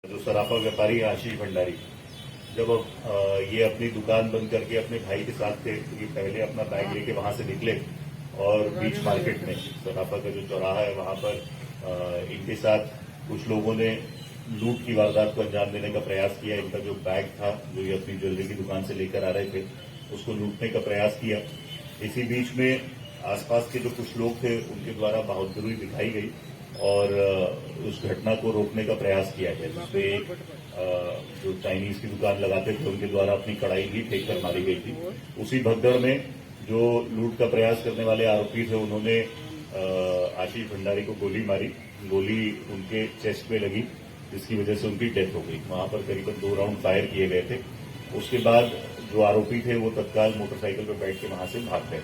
जो सराफा व्यापारी है आशीष भंडारी, जब ये अपनी दुकान बंद करके अपने भाई के साथ थे तो ये पहले अपना बैग लेके वहां से निकले और बीच मार्केट में सराफा का जो चौराहा है वहां पर इनके साथ कुछ लोगों ने लूट की वारदात को अंजाम देने का प्रयास किया। इनका जो बैग था जो ये अपनी ज्वेलरी की दुकान से लेकर आ रहे थे उसको लूटने का प्रयास किया। इसी बीच में आसपास के जो कुछ लोग थे उनके द्वारा बहादुरी दिखाई गई और उस घटना को रोकने का प्रयास किया गया, जिसमें एक जो चाइनीज की दुकान लगाते थे उनके द्वारा अपनी कड़ाई भी फेंक कर मारी गई थी। उसी भगदड़ में जो लूट का प्रयास करने वाले आरोपी थे उन्होंने आशीष भंडारी को गोली मारी। गोली उनके चेस्ट में लगी जिसकी वजह से उनकी डेथ हो गई। वहां पर करीबन 2 राउंड फायर किए गए थे। उसके बाद जो आरोपी थे वो तत्काल मोटरसाइकिल पर बैठ के वहां से भाग गए।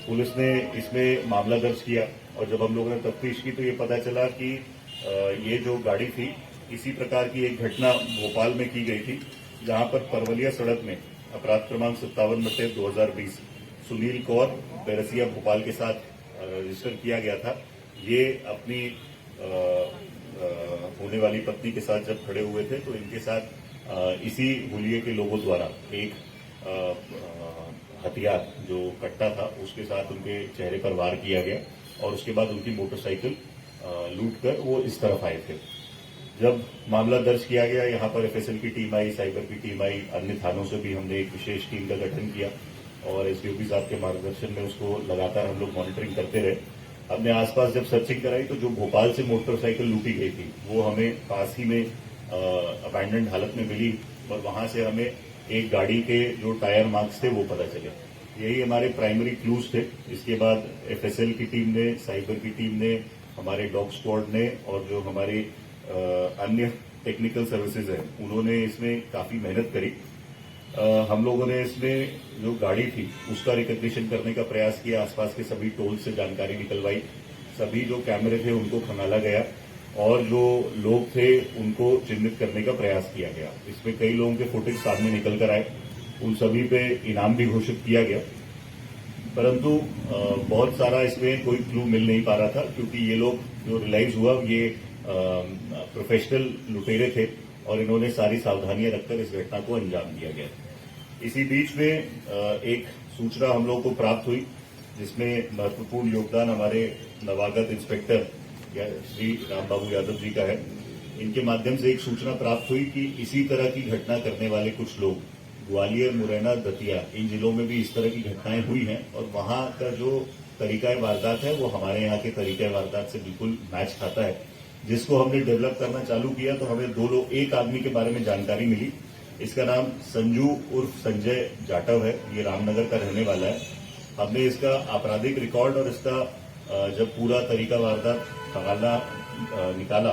पुलिस ने इसमें मामला दर्ज किया और जब हम लोगों ने तफ्तीश की तो ये पता चला कि ये जो गाड़ी थी इसी प्रकार की एक घटना भोपाल में की गई थी, जहां पर परवलिया सड़क में अपराध क्रमांक 57/2020 सुनील कौर बैरसिया भोपाल के साथ रजिस्टर किया गया था। ये अपनी होने वाली पत्नी के साथ जब खड़े हुए थे तो इनके साथ इसी हुलिये के लोगों द्वारा एक हथियार जो कट्टा था उसके साथ उनके चेहरे पर वार किया गया और उसके बाद उनकी मोटरसाइकिल लूट कर वो इस तरफ आए थे। जब मामला दर्ज किया गया, यहाँ पर एफएसएल की टीम आई, साइबर की टीम आई, अन्य थानों से भी हमने एक विशेष टीम का गठन किया और एसडीओपी साहब के मार्गदर्शन में उसको लगातार हम लोग मॉनिटरिंग करते रहे। हमने आसपास जब सर्चिंग कराई तो जो भोपाल से मोटरसाइकिल लूटी गई थी वो हमें पास ही में अबैंडन्ड हालत में मिली और वहां से हमें एक गाड़ी के जो टायर मार्क्स थे वो पता चले। यही हमारे प्राइमरी क्लूज थे। इसके बाद एफएसएल की टीम ने, साइबर की टीम ने, हमारे डॉग स्क्वाड ने और जो हमारी अन्य टेक्निकल सर्विसेज है उन्होंने इसमें काफी मेहनत करी। हम लोगों ने इसमें जो गाड़ी थी उसका रिकग्निशन करने का प्रयास किया, आसपास के सभी टोल से जानकारी निकलवाई, सभी जो कैमरे थे उनको खंगाला गया और जो लोग थे उनको चिन्हित करने का प्रयास किया गया। इसमें कई लोगों के फुटेज सामने निकल कर आए, उन सभी पे इनाम भी घोषित किया गया, परंतु बहुत सारा इसमें कोई क्लू मिल नहीं पा रहा था क्योंकि ये लोग जो रियलाइज हुआ ये प्रोफेशनल लुटेरे थे और इन्होंने सारी सावधानियां रखकर इस घटना को अंजाम दिया गया। इसी बीच में एक सूचना हम लोगों को प्राप्त हुई जिसमें महत्वपूर्ण योगदान हमारे नवागत इंस्पेक्टर श्री रामबाबू यादव जी का है। इनके माध्यम से एक सूचना प्राप्त हुई कि इसी तरह की घटना करने वाले कुछ लोग ग्वालियर, मुरैना, दतिया इन जिलों में भी इस तरह की घटनाएं हुई हैं और वहां का जो तरीका वारदात है वो हमारे यहाँ के तरीका वारदात से बिल्कुल मैच खाता है। जिसको हमने डेवलप करना चालू किया तो हमें एक आदमी के बारे में जानकारी मिली। इसका नाम संजू उर्फ संजय जाटव है। ये रामनगर का रहने वाला है। हमने इसका आपराधिक रिकॉर्ड और इसका जब पूरा तरीका वारदात निकाला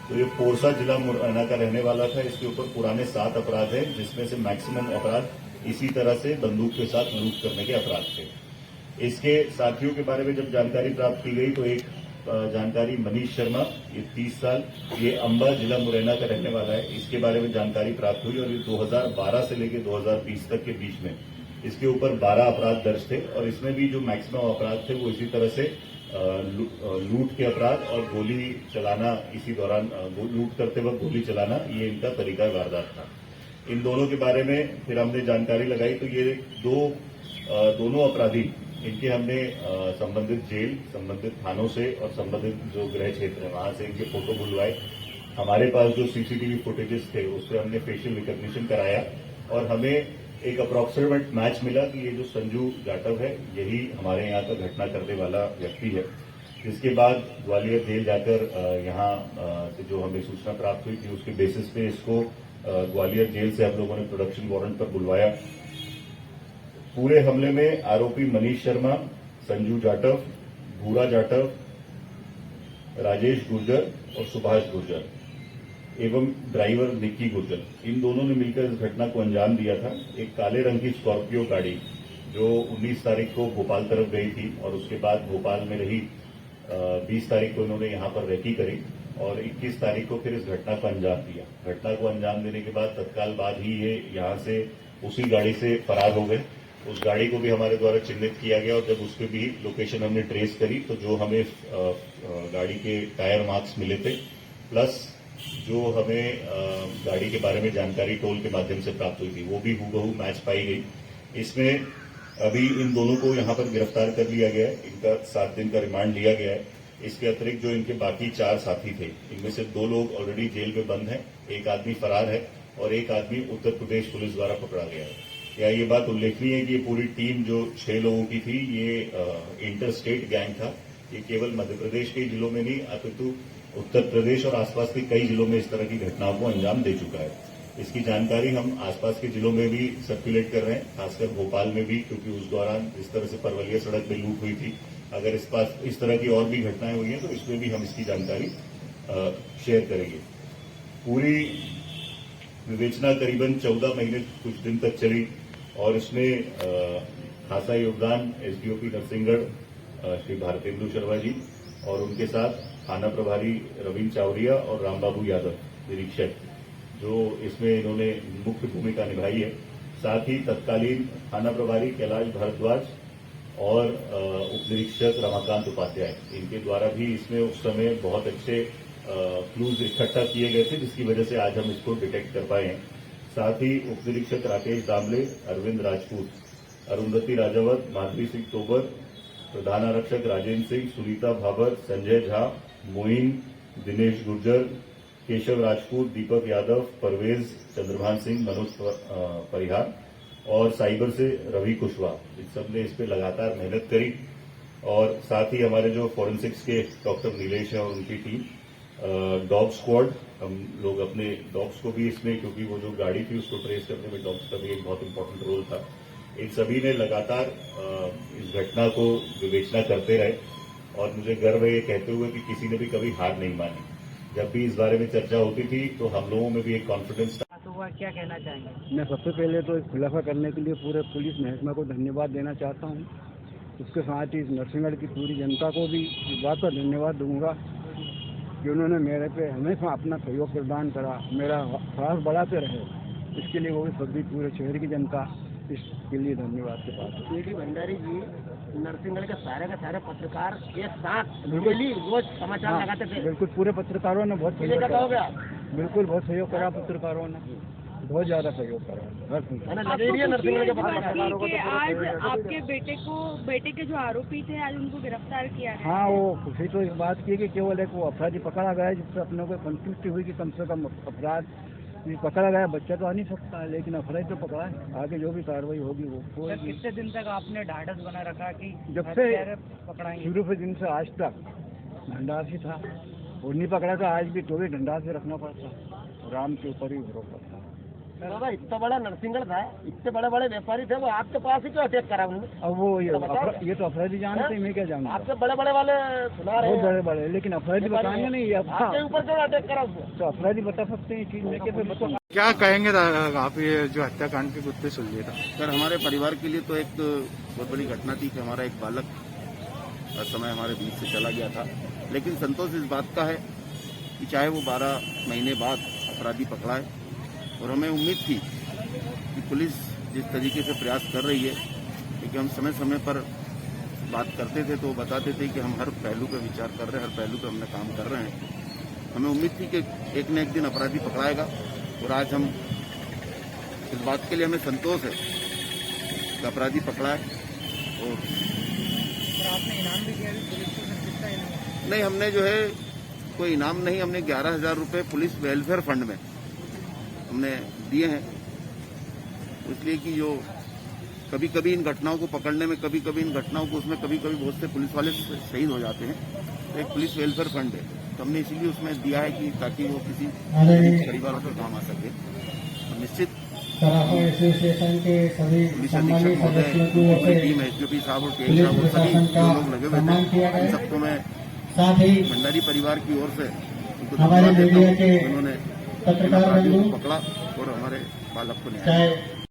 तो ये पोरसा जिला मुरैना का रहने वाला था। इसके ऊपर पुराने 7 अपराध हैं जिसमें से मैक्सिमम अपराध इसी तरह से बंदूक के साथ लूट करने के अपराध थे। इसके साथियों के बारे में जब जानकारी प्राप्त की गई तो एक जानकारी मनीष शर्मा, ये 30 साल, ये अंबा जिला मुरैना का रहने वाला है, इसके बारे में जानकारी प्राप्त हुई और ये 2012 से लेकर 2020 तक के बीच में इसके ऊपर 12 अपराध दर्ज थे और इसमें भी जो मैक्सिमम अपराध थे वो इसी तरह से लूट के अपराध और गोली चलाना, इसी दौरान लूट करते वक्त गोली चलाना, ये इनका तरीका वारदात था। इन दोनों के बारे में फिर हमने जानकारी लगाई तो ये दोनों अपराधी, इनके हमने संबंधित जेल, संबंधित थानों से और संबंधित जो गृह क्षेत्र है वहां से इनके फोटो बुलवाए। हमारे पास जो सीसीटीवी फुटेजेस थे उससे हमने फेशियल रिकग्निशन कराया और हमें एक अप्रोक्सीमेट मैच मिला कि ये जो संजू जाटव है यही हमारे यहाँ का घटना करने वाला व्यक्ति है। जिसके बाद ग्वालियर जेल जाकर यहाँ से जो हमें सूचना प्राप्त हुई थी उसके बेसिस पे इसको ग्वालियर जेल से हम लोगों ने प्रोडक्शन वारंट पर बुलवाया। पूरे हमले में आरोपी मनीष शर्मा, संजू जाटव, भूरा जाटव, राजेश गुर्जर और सुभाष गुर्जर एवं ड्राइवर निक्की गुर्जर, इन दोनों ने मिलकर इस घटना को अंजाम दिया था। एक काले रंग की स्कॉर्पियो गाड़ी जो 19 तारीख को भोपाल तरफ गई थी और उसके बाद भोपाल में रही, 20 तारीख को इन्होंने यहां पर रेकी करी और 21 तारीख को फिर इस घटना को अंजाम दिया। घटना को अंजाम देने के बाद तत्काल बाद ही ये यहां से उसी गाड़ी से फरार हो गए। उस गाड़ी को भी हमारे द्वारा चिन्हित किया गया और जब उसके भी लोकेशन हमने ट्रेस करी तो जो हमें गाड़ी के टायर मार्क्स मिले थे प्लस जो हमें गाड़ी के बारे में जानकारी टोल के माध्यम से प्राप्त हुई थी वो भी हूबहू मैच पाई गई। इसमें अभी इन दोनों को यहां पर गिरफ्तार कर लिया गया है, इनका 7 दिन का रिमांड लिया गया है। इसके अतिरिक्त जो इनके बाकी 4 साथी थे, इनमें से 2 लोग ऑलरेडी जेल में बंद हैं, एक आदमी फरार है और एक आदमी उत्तर प्रदेश पुलिस द्वारा पकड़ा गया है। या ये बात उल्लेखनीय है कि ये पूरी टीम जो 6 लोगों की थी, ये इंटर स्टेट गैंग था। ये केवल मध्य प्रदेश के जिलों में नहीं अपितु उत्तर प्रदेश और आसपास के कई जिलों में इस तरह की घटनाओं को अंजाम दे चुका है। इसकी जानकारी हम आसपास के जिलों में भी सर्कुलेट कर रहे हैं, खासकर भोपाल में भी, क्योंकि उस दौरान जिस तरह से परवलिया सड़क में लूट हुई थी, अगर इस तरह की और भी घटनाएं हुई हैं तो इसमें भी हम इसकी जानकारी शेयर करेंगे। पूरी विवेचना करीबन 14 महीने कुछ दिन तक चली और इसमें खासा योगदान एसडीओपी नरसिंहगढ़ श्री भारतेंदु शर्मा जी और उनके साथ थाना प्रभारी रविंद्र चावरिया और रामबाबू यादव निरीक्षक, जो इसमें इन्होंने मुख्य भूमिका निभाई है। साथ ही तत्कालीन थाना प्रभारी कैलाश भारद्वाज और उप निरीक्षक रमाकांत उपाध्याय, इनके द्वारा भी इसमें उस समय बहुत अच्छे क्लूज इकट्ठा किए गए थे, जिसकी वजह से आज हम इसको डिटेक्ट कर पाए हैं। साथ ही उप निरीक्षक राकेश दामले, अरविंद राजपूत, अरुंधति राजावत, माधवी सिंह तोबर, प्रधान आरक्षक राजेंद्र सिंह, सुनीता भाबर, संजय झा, मोइन, दिनेश गुर्जर, केशव राजपूत, दीपक यादव, परवेज चंद्रभान सिंह, मनोज परिहार और साइबर से रवि कुशवाहा, इन सब ने इस पर लगातार मेहनत करी। और साथ ही हमारे जो फॉरेंसिक्स के डॉक्टर नीलेश हैं और उनकी टीम, डॉग स्क्वाड, हम लोग अपने डॉग्स को भी इसमें, क्योंकि वो जो गाड़ी थी उसको ट्रेस करने में डॉग्स का भी एक बहुत इंपॉर्टेंट रोल था, इन सभी ने लगातार इस घटना को विवेचना करते रहे। और मुझे गर्व है ये कहते हुए कि किसी ने भी कभी हार नहीं मानी। जब भी इस बारे में चर्चा होती थी तो हम लोगों में भी एक कॉन्फिडेंस था। तो वह क्या कहना चाहेंगे? मैं सबसे पहले तो इस खुलासा करने के लिए पूरे पुलिस महकमा को धन्यवाद देना चाहता हूँ। उसके साथ ही नरसिंहगढ़ की पूरी जनता को भी इस बात पर धन्यवाद दूंगा कि उन्होंने मेरे पे हमेशा अपना सहयोग प्रदान करा, मेरा साहस बढ़ाते रहे। इसके लिए वो भी सभी पूरे शहर की जनता, इसके लिए धन्यवाद के पास। केडी भंडारी जी, नरसिंहगढ़ के सारे पत्रकार एक साथ रोज समाचार लगाते थे। बिल्कुल, पूरे पत्रकारों ने बहुत सहयोग करा। बिल्कुल, बहुत सहयोग करा पत्रकारों ने, बहुत ज्यादा सहयोग करा। आज आपके बेटे के जो आरोपी थे, आज उनको गिरफ्तार किया है। हाँ, वो खुशी तो इस बात की कि केवल एक वो अपराधी पकड़ा गया जिससे अपने को संतुष्टि हुई कि कम से कम अपराध पकड़ा गया। बच्चा तो आ नहीं सकता, लेकिन अपराधी तो पकड़ा है। आगे जो भी कार्रवाई होगी वो होगी। कितने दिन तक आपने ढाढ़स बना रखा कि जब से पकड़ाएंगे? शुरू के दिन से आज तक ढंढास ही था, और नहीं पकड़ा था आज भी, तो भी ढंढास से रखना पड़ता, राम के ऊपर ही भरोसा था। दादा, इतना बड़ा नरसिंहगढ़ था, इतने बड़े बड़े व्यापारी थे, वो आपके पास ही क्यों अटैक करा उन्होंने? अब वो ये तो अपराधी जानते हैं, मैं क्या जानता। आपसे बड़े बड़े वाले सुना रहे हैं, बहुत बड़े बड़े, लेकिन अपराधी बताएंगे नहीं। आपके ऊपर क्यों अटैक करा उसने? तो अपराधी बता सकते हैं चीज में, कैसे बता। क्या कहेंगे आप ये जो हत्याकांड के कुत्ते सुन लिया था? सर, हमारे परिवार के लिए तो एक बहुत बड़ी घटना थी कि हमारा एक बालक समय हमारे बीच से चला गया था। लेकिन संतोष इस बात का है कि चाहे वो 12 महीने बाद अपराधी पकड़ा है, और हमें उम्मीद थी कि पुलिस जिस तरीके से प्रयास कर रही है, क्योंकि हम समय समय पर बात करते थे तो वो बताते थे कि हम हर पहलू पर विचार कर रहे हैं, हर पहलू पर हमने काम कर रहे हैं। हमें उम्मीद थी कि एक न एक दिन अपराधी पकड़ाएगा, और आज हम इस बात के लिए हमें संतोष है कि अपराधी पकड़ा है। और आपने इनाम भी दिया पुलिस को? कितना इनाम? नहीं, हमने जो है कोई इनाम नहीं, हमने 11,000 रुपये पुलिस वेलफेयर फंड में हमने दिए हैं, इसलिए कि जो कभी कभी इन घटनाओं को पकड़ने में, कभी कभी इन घटनाओं को उसमें कभी कभी बहुत से पुलिस वाले शहीद हो जाते हैं, तो एक पुलिस वेलफेयर फंड है, तो हमने इसीलिए उसमें दिया है कि ताकि वो किसी परिवारों को काम आ सके। और निश्चित पुलिस अधीक्षक महोदय, पूरी टीम, एसडीओपी साहब और टीएम साहब और सभी जो लोग लगे हुए थे, इन सबको मैं भंडारी परिवार की ओर से उनको धन्यवाद देता हूँ। उन्होंने पकड़ा और हमारे बालक को न्याय दिया।